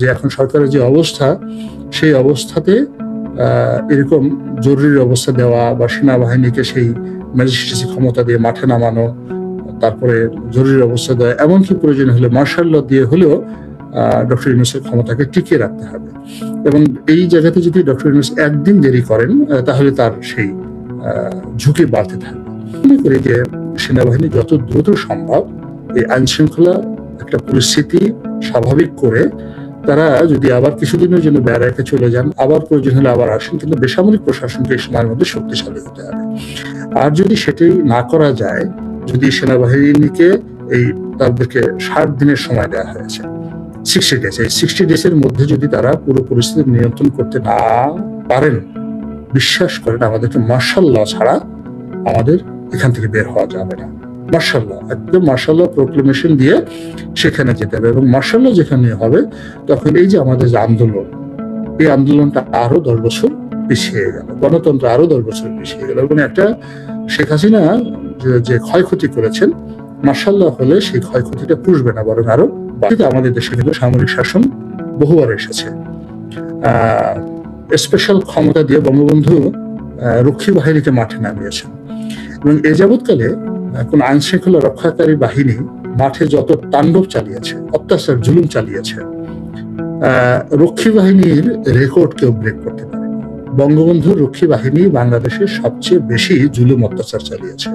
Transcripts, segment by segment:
যে এখন সরকারের যে অবস্থা, সেই অবস্থাতে এরকম জরুরি অবস্থা দেওয়া বা সেনাবাহিনীকে সেই ম্যাজিস্ট্রেসি ক্ষমতা দিয়ে মাঠে নামানো, তারপরে জরুরি অবস্থা দেওয়া, এমনকি প্রয়োজন হলে মার্শাল ল দিয়ে হলেও ডক্টর ইউনূসের ক্ষমতাকে টিকিয়ে রাখতে হবে। এবং এই জায়গাতে যদি ডক্টর ইউনূস একদিন দেরি করেন তাহলে তার সেই ঝুঁকি বাড়তে থাকবে। মনে করি যে সেনাবাহিনী যত দ্রুত সম্ভব এই আইন শৃঙ্খলা একটা পরিস্থিতি স্বাভাবিক করে তারা যদি আবার কিছুদিনের জন্য ব্যারাকে চলে যান, আবার প্রয়োজন হলে আবার আসেন, কিন্তু বেসামরিক প্রশাসনকে এই সময়ের মধ্যে শক্তিশালী হতে হবে। আর যদি সেটাই না করা যায়, যদি সেনাবাহিনীকে তাদেরকে 60 দিনের সময় দেওয়া হয়েছে, 60 ডেজ, এই 60 ডেজের মধ্যে যদি তারা পুরো পরিস্থিতি নিয়ন্ত্রণ করতে না পারেন, বিশ্বাস করেন আমাদেরকে মার্শাল ল ছাড়া আমাদের এখান থেকে বের হওয়া যাবে না। মার্শাল ল, একদম মার্শাল ল প্রোক্লেমেশন দিয়ে সেখানে যেতে হবে। এবং মার্শাল ল যেখানে হবে, তখন এই যে আমাদের যে আন্দোলন, এই আন্দোলনটা আরো 10 বছর পিছিয়ে গেল, গণতন্ত্র আরো 10 বছর পিছিয়ে গেল। এবং একটা শেখ হাসিনা যে ক্ষয়ক্ষতি করেছেন, মার্শাল ল হলে সেই ক্ষয়ক্ষতিটা পুষবে না, বরং আরো বাড়িতে। আমাদের দেশে কিন্তু সামরিক শাসন বহুবার এসেছে। স্পেশাল ক্ষমতা দিয়ে বঙ্গবন্ধু রক্ষী বাহিনীকে মাঠে নামিয়েছেন। এবং এ যাবৎকালে কোন আইন শৃঙ্খলা রক্ষাকারী বাহিনী মাঠে যত তাণ্ডব চালিয়েছে, অত্যাচার জুলুম চালিয়েছে, রক্ষী বাহিনীর রেকর্ড কেউ ব্রেক করতে পারে। বঙ্গবন্ধুর রক্ষী বাহিনী বাংলাদেশের সবচেয়ে বেশি জুলুম অত্যাচার চালিয়েছে।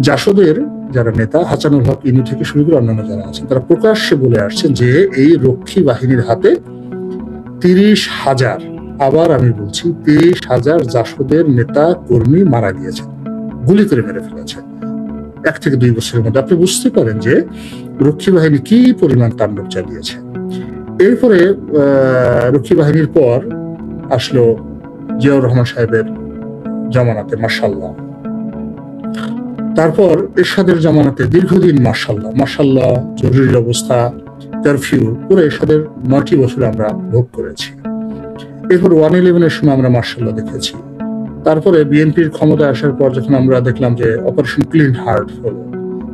জাসদের যারা নেতা, হাসানুল হক ইনু থেকে শুরু করে অন্যান্য যারা আছেন, তারা প্রকাশ্যে বলে আসছেন যে এই রক্ষী বাহিনীর হাতে 30,000, আবার আমি বলছি 30,000 জাসদের নেতা কর্মী মারা গিয়েছে, গুলি করে মেরে ফেলেছে 1 থেকে 2 বছরের মধ্যে। আপনি বুঝতে পারেন যে রক্ষী বাহিনী কি পরিমাণ তাণ্ডব চালিয়েছে। এরপরে রক্ষী বাহিনীর পর আসলো জিয়াউর রহমান সাহেবের জামানাতে মার্শাল ল, তারপর এরশাদের জামানাতে দীর্ঘদিন মার্শাল ল, জরুরি অবস্থা, কারফিউ, পুরো এরশাদের 9টি বছর আমরা ভোগ করেছি। এরপর 111-এর সময় আমরা মার্শাল ল দেখেছি। তারপরে বিএনপির ক্ষমতায় আসার পর যখন আমরা দেখলাম যে অপারেশন ক্লিন হার্ট হলো,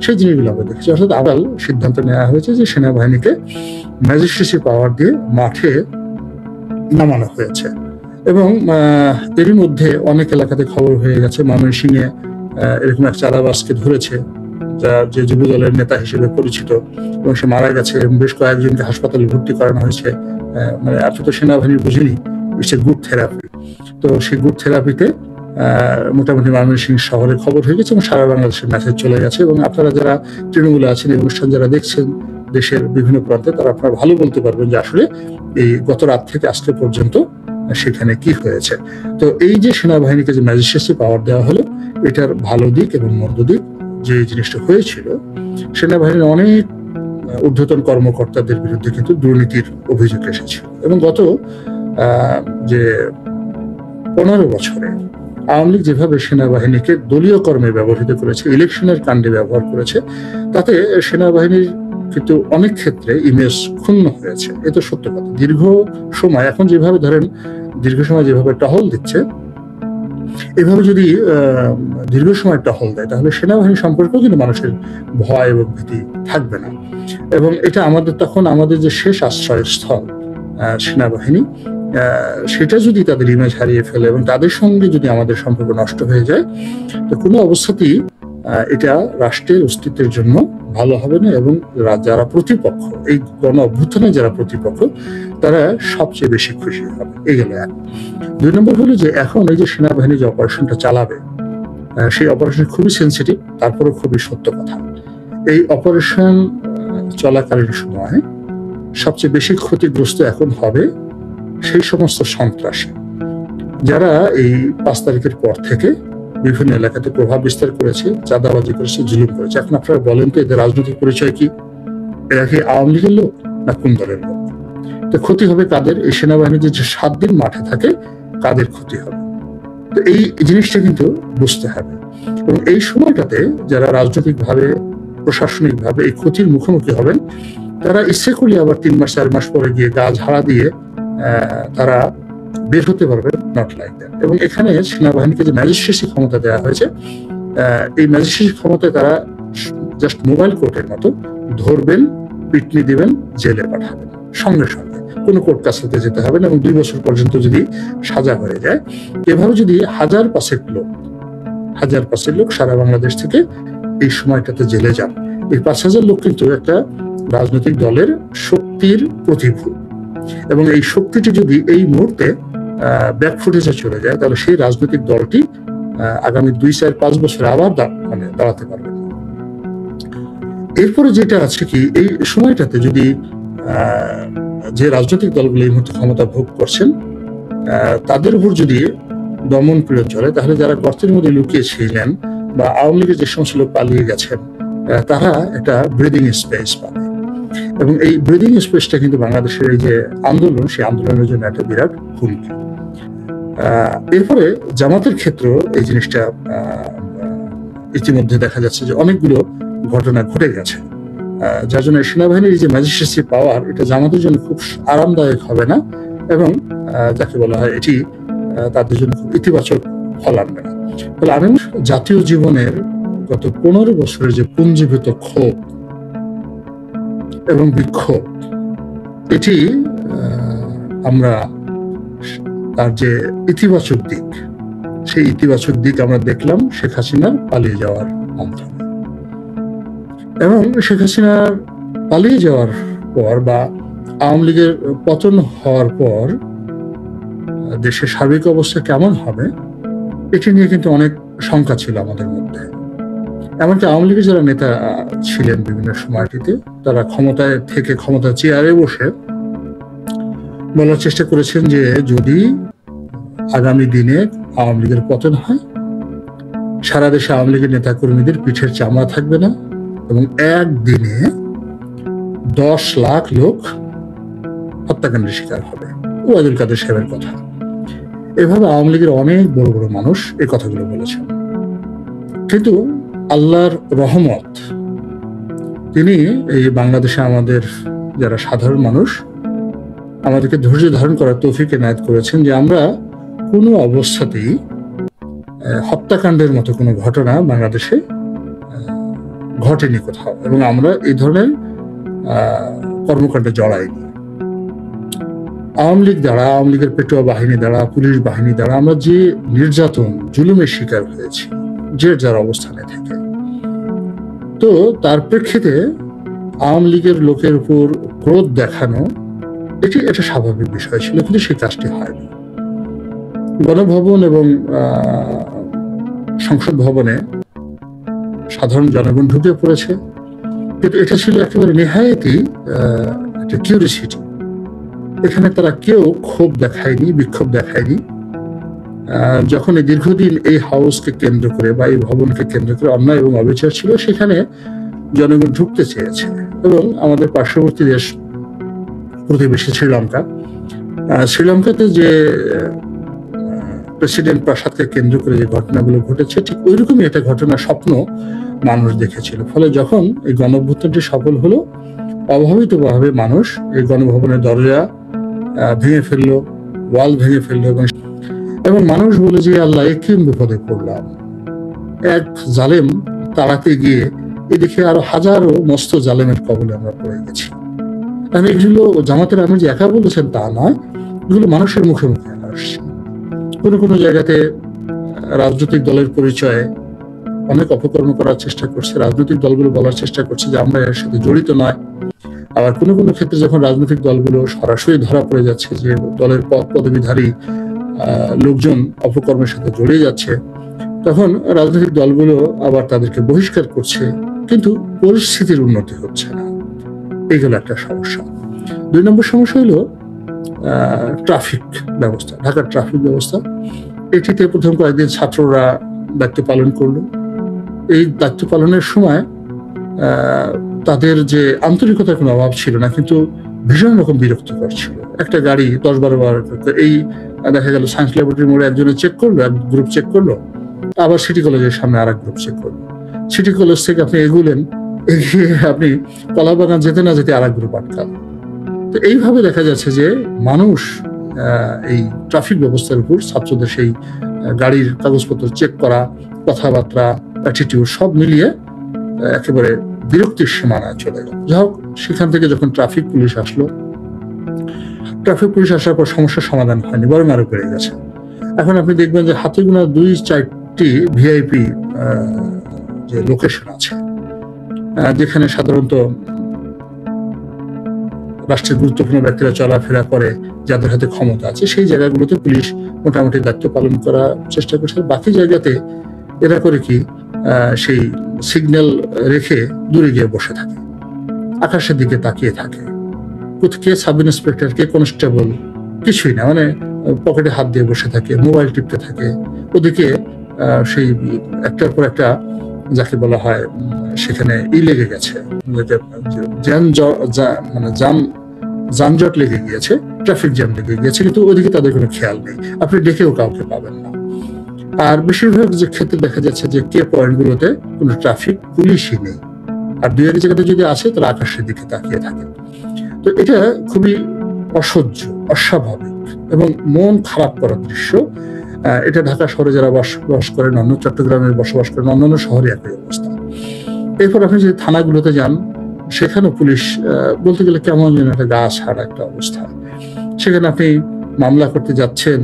সেই জিনিসগুলো আমরা দেখেছি। অর্থাৎ আবার সিদ্ধান্ত নেওয়া হয়েছে যে সেনাবাহিনীকে ম্যাজিস্ট্রেসি পাওয়ার দিয়ে মাঠে নামানো হয়েছে। এবং এরই মধ্যে অনেক এলাকাতে খবর হয়ে গেছে, ময়মনসিংহে এরকম এক চাঁদাবাজকে ধরেছে, যে যুবদলের নেতা হিসেবে পরিচিত, এবং সে মারা গেছে। এবং বেশ কয়েকজনকে হাসপাতালে ভর্তি করানো হয়েছে। মানে আপনি তো সেনাবাহিনী বুঝিনি, গুড থেরাপি। তো সেই গুড থেরাপিতে মোটামুটি ময়মনসিংহ শহরে খবর হয়ে গেছে এবং সারা বাংলাদেশের মেসেজ চলে গেছে। এবং আপনারা যারা তৃণমূলে আছেন, এই অনুষ্ঠান যারা দেখছেন দেশের বিভিন্ন প্রান্তে, তারা আপনারা ভালো বলতে পারবেন যে আসলে এই গত রাত থেকে আজকে পর্যন্ত সেখানে কি হয়েছে। তো এই যে সেনাবাহিনীকে যে ম্যাজিস্ট্রেসি পাওয়ার দেওয়া হলো, এটার ভালো দিক এবং মন্দ দিক। যে জিনিসটা হয়েছিল, সেনাবাহিনীর অনেক ঊর্ধ্বতন কর্মকর্তাদের বিরুদ্ধে কিন্তু দুর্নীতির অভিযোগ এসেছিল। এবং গত যে 15 বছরে আওয়ামী লীগ যেভাবে সেনাবাহিনীকে দলীয় কর্মে ব্যবহৃত করেছে, ইলেকশনের কাণ্ডে ব্যবহার করেছে, তাতে সেনাবাহিনীর কিন্তু অনেক ক্ষেত্রে ইমেজ ক্ষুণ্ণ হয়েছে। এ তো সত্য কথা। দীর্ঘ সময় এখন যেভাবে ধরেন দীর্ঘ সময় যেভাবে টহল দিচ্ছে, এভাবে যদি দীর্ঘ সময় টহল দেয়, তাহলে সেনাবাহিনী সম্পর্কেও কিন্তু মানুষের ভয় এবং ভীতি থাকবে না। এবং এটা তখন আমাদের যে শেষ আশ্রয়স্থল সেনাবাহিনী, সেটা যদি তাদের ইমেজ হারিয়ে ফেলে এবং তাদের সঙ্গে যদি আমাদের সম্পর্ক নষ্ট হয়ে যায়, তো কোনো অবস্থাতেই এটা রাষ্ট্রের অস্তিত্বের জন্য ভালো হবে না। এবং যারা প্রতিপক্ষ, এই গণ অভ্যুত্থানে যারা প্রতিপক্ষ, তারা সবচেয়ে বেশি খুশি হবে। এই গেল এক। 2 নম্বর হলো যে এখন এই যে সেনাবাহিনী যে অপারেশনটা চালাবে, সেই অপারেশন খুবই সেন্সিটিভ, তারপরে খুবই সত্য কথা। এই অপারেশন চলাকালীন সময় সবচেয়ে বেশি ক্ষতিগ্রস্ত এখন হবে সেই সমস্ত সন্ত্রাসী যারা এই 5 তারিখের পর থেকে বিভিন্ন এলাকাতে প্রভাব বিস্তার করেছে, চাঁদাবাজি করেছে, জুলুম করেছে। এখন আপনারা বলেন তো, এদের রাজনৈতিক পরিচয় কি? এরা কি আওয়ামী লীগের লোক না কোন দলের লোক? তো ক্ষতি হবে কাদের? এই সেনাবাহিনী যে 7 দিন মাঠে থাকে, কাদের ক্ষতি হবে? তো এই জিনিসটা কিন্তু বুঝতে হবে। এবং এই সময়টাতে যারা রাজনৈতিকভাবে, প্রশাসনিকভাবে এই ক্ষতির মুখোমুখি হবেন, তারা ইচ্ছে করলে আবার 3 মাস 4 মাস পরে গিয়ে গা ঝাড়া দিয়ে তারা বের হতে পারবে, নট লাইক দ্যাট। এবং এখানে সেনাবাহিনীকে যে ম্যাজিস্ট্রেসি ক্ষমতা দেওয়া হয়েছে, এই ম্যাজিস্ট্রেসি ক্ষমতায় তারা জাস্ট মোবাইল কোর্টের মতো ধরবেন, পিটনি দিবেন, জেলে পাঠাবেন সঙ্গে সঙ্গে। কোনো কোর্ট কাছারিতে যেতে হবে না, এবং 2 বছর পর্যন্ত যদি সাজা হয়ে যায়। এভাবে যদি 1000 লোক সারা বাংলাদেশ থেকে এই সময়টাতে জেলে যান, এই 5000 লোক কিন্তু একটা রাজনৈতিক দলের শক্তির প্রতিফল, এবং এই শক্তিটি যদি এই মুহূর্তে ব্যাকফুটেজে চলে যায়, তাহলে সেই রাজনৈতিক দলটি আগামী 2, 4, 5 বছর আবার দাঁড়াতে পারবে। এরপরে যেটা আছে কি, এই সময়টাতে যদি যে রাজনৈতিক দলগুলো এই মুহূর্তে ক্ষমতা ভোগ করছেন তাদের উপর যদি দমন পীড়ন চলে, তাহলে যারা গর্তের মধ্যে লুকিয়ে ছিলেন বা আওয়ামী লীগের যে সমস্ত লোক পালিয়ে গেছেন, তারা একটা ব্রিদিং স্পেস পাবে, এবং এই ব্রিদিং স্পেসটা কিন্তু বাংলাদেশের এই যে আন্দোলন, সেই আন্দোলনের জন্য একটা বিরাট ভূমিকা। এরপরে জামাতের ক্ষেত্রেও এই জিনিসটা ইতিমধ্যে দেখা যাচ্ছে যে অনেকগুলো ঘটনা ঘটে গেছে, যার জন্য সেনাবাহিনীর যে ম্যাজিস্ট্রেসি পাওয়ার, এটা জামাতের জন্য খুব আরামদায়ক হবে না, এবং যাকে বলা হয় এটি তাদের জন্য খুব ইতিবাচক ফল আনবে না। তাহলে আমি জাতীয় জীবনের গত 15 বছরের যে পুঞ্জীভূত ক্ষোভ এবং বিক্ষোভ, এটি আমরা তার যে ইতিবাচক দিক, সেই ইতিবাচক দিক আমরা দেখলাম শেখ হাসিনার পালিয়ে যাওয়ার মাধ্যমে। এবং শেখ হাসিনার পালিয়ে যাওয়ার পর বা আওয়ামী লীগের পতন হওয়ার পর দেশের সার্বিক অবস্থা কেমন হবে, এটি নিয়ে কিন্তু অনেক শঙ্কা ছিল আমাদের মধ্যে। এমনকি আওয়ামী লীগের যারা নেতা ছিলেন বিভিন্ন সময়টিতে, তারা ক্ষমতায় থেকে ক্ষমতা চেয়ারে বসে বলার চেষ্টা করেছেন যে যদি আগামী দিনে আওয়ামী লীগের পতন হয়, সারা দেশে আওয়ামী লীগের নেতা কর্মীদের পিঠের চামড়া থাকবে না, এবং একদিনে 10 লাখ লোক হত্যাকাণ্ডের শিকার হবে। ওবায়দুল কাদের সাহেবের কথা। এভাবে আওয়ামী লীগের অনেক বড় বড় মানুষ এই কথাগুলো বলেছেন। কিন্তু আল্লাহর রহমত, তিনি এই বাংলাদেশে আমাদের যারা সাধারণ মানুষ, আমাদেরকে ধৈর্য ধারণ করার তৌফিক এনায়েত করেছেন যে আমরা কোনো অবস্থাতেই হত্যাকাণ্ডের মতো কোনো ঘটনা বাংলাদেশে ঘটেনি কোথাও, এবং আমরা এই ধরনের কর্মকাণ্ডে জড়াইনি। আওয়ামী লীগ দ্বারা, আওয়ামী লীগের পেটোয়া বাহিনী দ্বারা, পুলিশ বাহিনী দ্বারা আমরা যে নির্যাতন জুলুমের শিকার হয়েছি যে যার অবস্থানে থেকে, তো তার প্রেক্ষিতে আওয়ামী লীগের লোকের উপর ক্রোধ দেখানো এটি একটা স্বাভাবিক বিষয় ছিল, কিন্তু সেই কাজটি হয়নি। গণভবন এবং সংসদ ভবনে সাধারণ জনগণ ঢুকে পড়েছে, কিন্তু এটা ছিল একেবারে নেহায়েতি একটা কিউরিসিটি। এখানে তারা কেউ ক্ষোভ দেখায়নি, বিক্ষোভ দেখায়নি। যখন এই দীর্ঘদিন এই হাউসকে কেন্দ্র করে বা এই ভবনকে কেন্দ্র করে অন্যায় এবং অবিচার ছিল, সেখানে জনগণ ঢুকতে চেয়েছে। এবং আমাদের পার্শ্ববর্তী দেশ প্রতিবেশী শ্রীলঙ্কাতে যে প্রেসিডেন্ট প্রাসাদকে কেন্দ্র করে যে ঘটনাগুলো ঘটেছে, ঠিক ওইরকমই একটা ঘটনার স্বপ্ন মানুষ দেখেছিল। ফলে যখন এই গণঅভ্যুত্থানটি সফল হলো, অভাবিতভাবে মানুষ এই গণভবনের দরজা ভেঙে ফেললো, ওয়াল ভেঙে ফেললো, এবং মানুষ বলে যে আল্লাহ কি বিপদে পড়লাম, এক জালেম তাড়াতে গিয়ে এদিকে আরো হাজারো মস্ত জালেমের কবলে আমরা পড়ে গেছি। এগুলো জামাতের আমির যে একা বলেছেন তা নয়, এগুলো মানুষের মুখে মুখে আসছে। কোনো জায়গাতে রাজনৈতিক দলের পরিচয়ে অনেক অপকর্ম করার চেষ্টা করছে, রাজনৈতিক দলগুলো বলার চেষ্টা করছে যে আমরা এর সাথে জড়িত নয়। আবার কোনো ক্ষেত্রে যখন রাজনৈতিক দলগুলো সরাসরি ধরা পড়ে যাচ্ছে যে দলের পদবীধারী লোকজন অপকর্মের সাথে জড়িয়ে যাচ্ছে, তখন রাজনৈতিক দলগুলো আবার তাদেরকে বহিষ্কার করছে, কিন্তু পরিস্থিতির উন্নতি হচ্ছে না। এইগুলো একটা সমস্যা। 2 নম্বর সমস্যা হলো ট্রাফিক ব্যবস্থা, ঢাকার ট্রাফিক ব্যবস্থা। এটিতে প্রথম কয়েকদিন ছাত্ররা দায়িত্ব পালন করলো। এই দায়িত্ব পালনের সময় তাদের যে আন্তরিকতার কোনো অভাব ছিল না, কিন্তু ভীষণ রকম বিরক্তিকর ছিল। একটা গাড়ি 10-12 বার এই দেখা গেল সায়েন্স ল্যাবরেটরি মোড়ে একজনে চেক করলো, এক গ্রুপ চেক করলো, আবার সিটি কলেজের সামনে আর এক গ্রুপ চেক করলো। সিটি কলেজ থেকে আপনি এগিয়ে আপনি কলাবাগান যেতে না যেতে আর এক গ্রুপ আটকাল। তো এইভাবে দেখা যাচ্ছে যে মানুষ এই ট্রাফিক ব্যবস্থার উপর ছাত্রদের সেই গাড়ির কাগজপত্র চেক করা, কথাবার্তা, অ্যাটিটিউড সব মিলিয়ে একেবারে বিরক্তির সীমানায় চলে গেল। যাই হোক, সেখান থেকে যখন ট্রাফিক পুলিশ আসলো, ট্রাফিক পুলিশ আসার পর সমস্যার সমাধান হয়নি, বরং আরো বেড়ে গেছে। এখন আপনি দেখবেন যে হাতে গোনা 2-4টি ভিআইপি যে লোকেশন আছে, যেখানে সাধারণত রাষ্ট্রের গুরুত্বপূর্ণ ব্যক্তিরা চলাফেরা করে, যাদের হাতে ক্ষমতা আছে, সেই জায়গাগুলোতে পুলিশ মোটামুটি দায়িত্ব পালন করার চেষ্টা করছে। বাকি জায়গাতে এরা করে কি, সেই সিগন্যাল রেখে দূরে গিয়ে বসে থাকে, আকাশের দিকে তাকিয়ে থাকে। কে সাব ইন্সপেক্টর, কে কনস্টেবল, কিছুই না, মানে পকেটে হাত দিয়ে বসে থাকে, মোবাইল টিপতে থাকে। ওদিকে সেই একটার পর একটা যাকে বলা হয় সেখানে লেগে গেছে, মানে যানজট লেগে গিয়েছে, ট্রাফিক জ্যাম লেগে গিয়েছে, কিন্তু ওদিকে তাদের কোনো খেয়াল নেই, আপনি ডেকেও কাউকে পাবেন না। আর বেশিরভাগ যে ক্ষেত্রে দেখা যাচ্ছে যে কে পয়েন্টগুলোতে কোনো ট্রাফিক পুলিশই নেই, আর দুই এক জায়গাতে যদি আছে তারা আকাশের দিকে তাকিয়ে থাকে। তো এটা খুবই অসহ্য, অস্বাভাবিক এবং মন খারাপ করার দৃশ্য। এটা ঢাকা শহরে যারা বসবাস করেন, অন্য চট্টগ্রামে বসবাস করেন, অন্যান্য শহরে একই অবস্থা। এরপর আপনি যদি থানাগুলোতে যান, সেখানেও পুলিশ বলতে গেলে কেমন যেন একটা গা ছাড়া একটা অবস্থা। সেখানে আপনি মামলা করতে যাচ্ছেন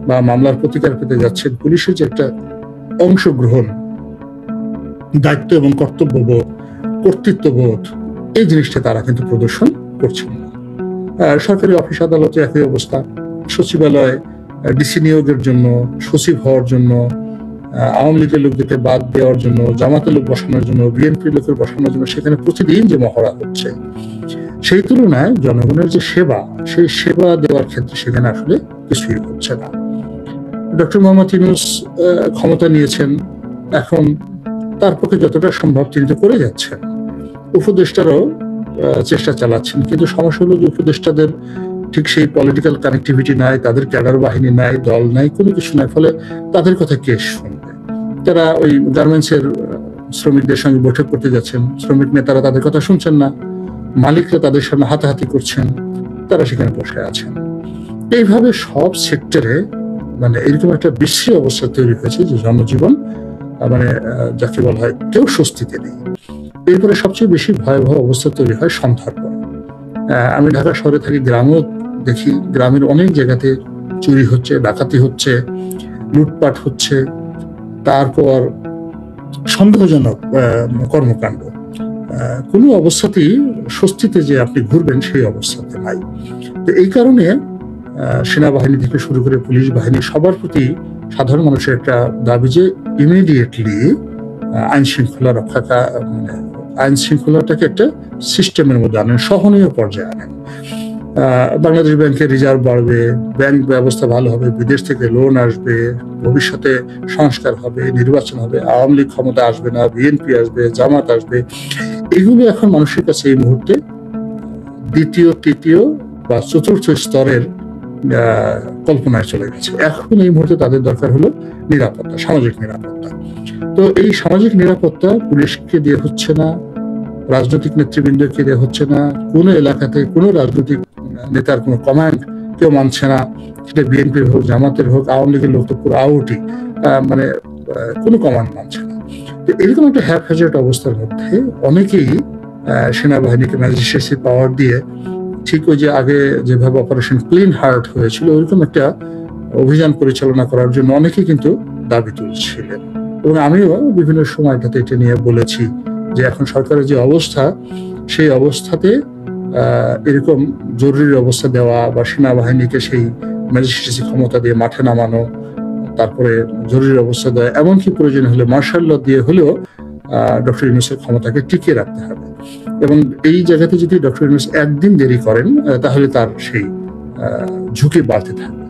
বা মামলার প্রতিকার পেতে যাচ্ছেন, পুলিশের যে একটা অংশগ্রহণ, দায়িত্ব এবং কর্তব্যবোধ, কর্তৃত্ববোধ, এই জিনিসটা তারা কিন্তু প্রদর্শন করছেন না। সরকারি অফিস আদালতে একই অবস্থা। সচিবালয় ডিসি নিয়োগের জন্য, সচিব হওয়ার জন্য, আওয়ামী লীগের লোকদেরকে বাদ দেওয়ার জন্য, জামাতের লোক বসানোর জন্য, বিএনপি লোকের বসানোর জন্য সেখানে প্রতিদিন যে মহড়া হচ্ছে, সেই তুলনায় জনগণের যে সেবা, সেই সেবা দেওয়ার ক্ষেত্রে সেখানে আসলে কিছুই হচ্ছে না। ডক্টর মোহাম্মদ ইউনূস ক্ষমতা নিয়েছেন, এখন তার পক্ষে যতটা সম্ভব তিনি তো করে যাচ্ছেন, উপদেষ্টারাও চেষ্টা চালাচ্ছেন, কিন্তু সমস্যা হলো যে উপদেষ্টাদের ঠিক সেই পলিটিক্যাল কানেক্টিভিটি নাই, তাদের ক্যাডার বাহিনী নাই, দল নাই, কোনো কিছু নাই। ফলে তাদের কথা কে শুনবে? তারা ওই গার্মেন্টসের শ্রমিকদের সঙ্গে বৈঠক করতে যাচ্ছেন, শ্রমিক নেতারা তাদের কথা শুনছেন না, মালিকরা তাদের সামনে হাতাহাতি করছেন, তারা সেখানে বসে আছেন। এইভাবে সব সেক্টরে মানে এরকম একটা বিশ্রী অবস্থা তৈরি হয়েছে যে জনজীবন মানে যাকে বলা হয় কেউ স্বস্তিতে নেই। এরপরে সবচেয়ে বেশি ভয়াবহ অবস্থা তৈরি হয় সন্ধ্যার পর। আমি ঢাকা শহরে থাকি, গ্রামেও দেখি গ্রামের অনেক জায়গাতে চুরি হচ্ছে, ডাকাতি হচ্ছে, লুটপাট হচ্ছে, তারপর সন্দেহজনক কর্মকাণ্ড। কোনো অবস্থাতেই স্বস্তিতে যে আপনি ঘুরবেন সেই অবস্থাতে নাই। তো এই কারণে সেনাবাহিনী থেকে শুরু করে পুলিশ বাহিনী সবার প্রতি সাধারণ মানুষের একটা দাবি যে ইমিডিয়েটলি আইন শৃঙ্খলা রক্ষা, মানে আইন শৃঙ্খলাটাকে একটা সিস্টেমের মধ্যে আনেন, সহনীয় পর্যায়ে আনেন। বাংলাদেশ ব্যাংকের রিজার্ভ বাড়বে, ব্যাংক ব্যবস্থা ভালো হবে, বিদেশ থেকে লোন আসবে, ভবিষ্যতে সংস্কার হবে, নির্বাচন হবে, আওয়ামী লীগ ক্ষমতা আসবে না, বিএনপি আসবে, জামাত আসবে। এগুলো এখন মানুষের কাছে এই মুহূর্তে দ্বিতীয়, তৃতীয় বা চতুর্থ স্তরের কল্পনায় চলে গেছে। এখন এই মুহূর্তে তাদের দরকার হলো নিরাপত্তা, সামাজিক নিরাপত্তা। তো এই সামাজিক নিরাপত্তা পুলিশকে দিয়ে হচ্ছে না, রাজনৈতিক নেতৃবৃন্দকে দিয়ে হচ্ছে না, কোনো এলাকাতে কোনো রাজনৈতিক নেতার কোনো কমান্ড কেউ মানছে না, সেটা বিএনপির হোক, জামাতের হোক, আওয়ামী লীগের লোক তো পুরো আউটই, মানে কোনো কমান্ড মানছে না। তো এরকম একটা হ্যাপহ্যাজার্ড অবস্থার মধ্যে অনেকেই সেনাবাহিনীকে ম্যাজিস্ট্রেসি পাওয়ার দিয়ে ঠিক ওই যে আগে যেভাবে অপারেশন ক্লিন হার্ট হয়েছিল ওইরকম একটা অভিযান পরিচালনা করার জন্য অনেকেই কিন্তু দাবি তুলছিলেন। এবং আমিও বিভিন্ন সময়টাতে এটা নিয়ে বলেছি যে এখন সরকারের যে অবস্থা, সেই অবস্থাতে এরকম জরুরি অবস্থা দেওয়া বা সেনাবাহিনীকে সেই ম্যাজিস্ট্রেসি ক্ষমতা দিয়ে মাঠে নামানো, তারপরে জরুরি অবস্থা দেওয়া, এমনকি প্রয়োজন হলে মার্শাল ল দিয়ে হলেও ডক্টর ইউনূসের ক্ষমতাকে টিকিয়ে রাখতে হবে। এবং এই জায়গাতে যদি ডক্টর ইউনূস একদিন দেরি করেন তাহলে তার সেই ঝুঁকি বাড়তে থাকবে।